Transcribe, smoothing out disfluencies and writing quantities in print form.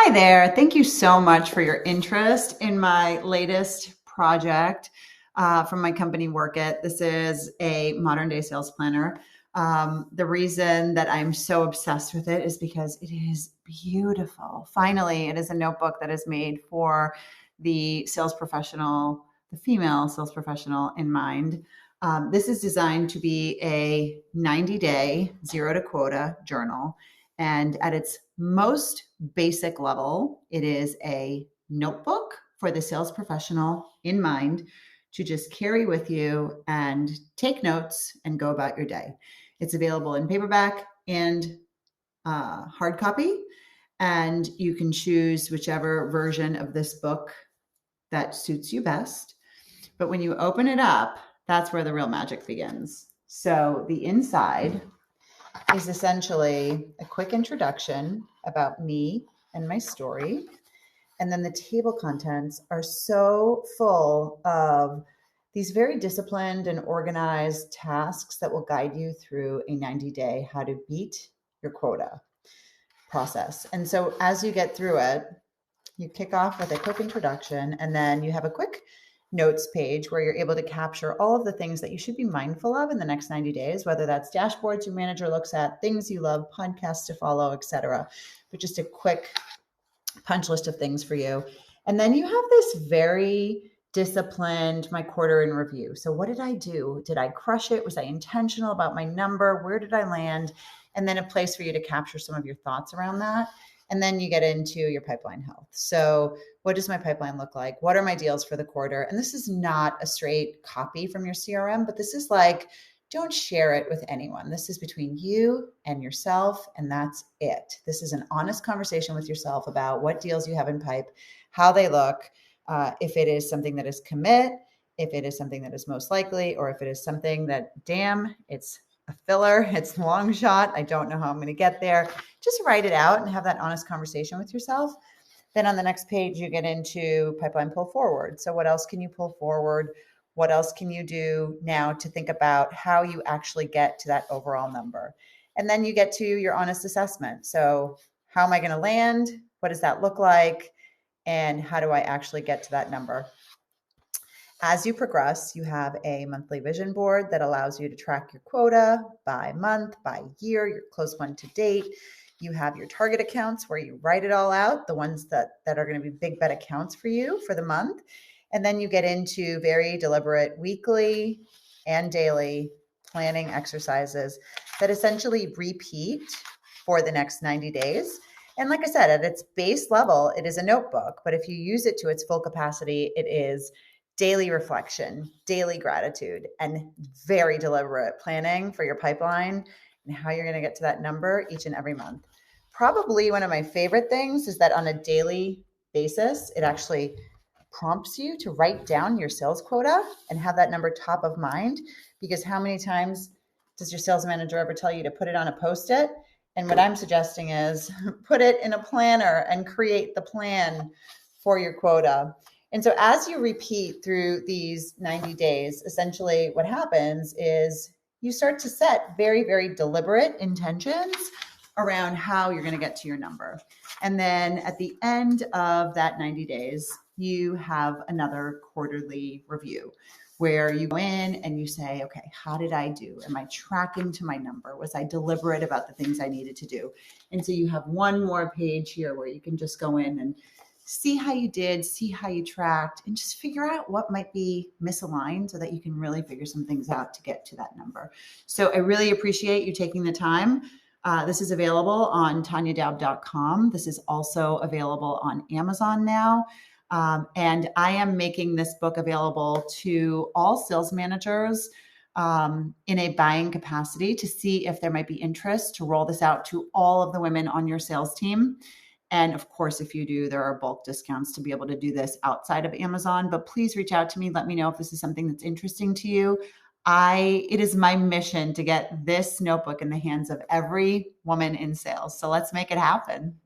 Hi there. Thank you so much for your interest in my latest project from my company, Work It. This is a modern day sales planner. The reason that I'm so obsessed with it is because it is beautiful. Finally, it is a notebook that is made for the sales professional, the female sales professional in mind. This is designed to be a 90-day zero to quota journal. And at its most basic level, it is a notebook for the sales professional in mind to just carry with you and take notes and go about your day. It's available in paperback and hard copy, and you can choose whichever version of this book that suits you best. But when you open it up, that's where the real magic begins. So the inside is essentially a quick introduction about me and my story. And then the table contents are so full of these very disciplined and organized tasks that will guide you through a 90-day how to beat your quota process. And so as you get through it, you kick off with a quick introduction, and then you have a quick notes page where you're able to capture all of the things that you should be mindful of in the next 90 days, whether that's dashboards your manager looks at, things you love, podcasts to follow, etc. But just a quick punch list of things for you. And then you have this very disciplined my quarter in review. So what did I do? Did I crush it? Was I intentional about my number? Where did I land? And then a place for you to capture some of your thoughts around that. And then you get into your pipeline health. So what does my pipeline look like? What are my deals for the quarter? And this is not a straight copy from your CRM, but this is like, don't share it with anyone. This is between you and yourself, and that's it. This is an honest conversation with yourself about what deals you have in pipe, how they look, if it is something that is commit, if it is something that is most likely, or if it is something that, damn, it's a filler, it's a long shot, I don't know how I'm going to get there. Just write it out and have that honest conversation with yourself. Then on the next page, you get into pipeline pull forward. So what else can you pull forward? What else can you do now to think about how you actually get to that overall number? And then you get to your honest assessment. So how am I going to land? What does that look like? And how do I actually get to that number? As you progress, you have a monthly vision board that allows you to track your quota by month, by year, your close one to date. You have your target accounts where you write it all out, the ones that are going to be big bet accounts for you for the month. And then you get into very deliberate weekly and daily planning exercises that essentially repeat for the next 90 days. And like I said, at its base level, it is a notebook, but if you use it to its full capacity, it is daily reflection, daily gratitude, and very deliberate planning for your pipeline and how you're going to get to that number each and every month. Probably one of my favorite things is that on a daily basis, it actually prompts you to write down your sales quota and have that number top of mind, because how many times does your sales manager ever tell you to put it on a Post-it? And what I'm suggesting is put it in a planner and create the plan for your quota. And so as you repeat through these 90 days, essentially what happens is you start to set very, very deliberate intentions around how you're going to get to your number. And then at the end of that 90 days, you have another quarterly review where you go in and you say, okay, how did I do? Am I tracking to my number? Was I deliberate about the things I needed to do? And so you have one more page here where you can just go in and see how you did, see how you tracked, and just figure out what might be misaligned so that you can really figure some things out to get to that number. So I really appreciate you taking the time. This is available on TanyaDowd.com. This is also available on Amazon now. And I am making this book available to all sales managers in a buying capacity to see if there might be interest to roll this out to all of the women on your sales team. And of course, if you do, there are bulk discounts to be able to do this outside of Amazon. But please reach out to me. Let me know if this is something that's interesting to you. It is my mission to get this notebook in the hands of every woman in sales. So let's make it happen.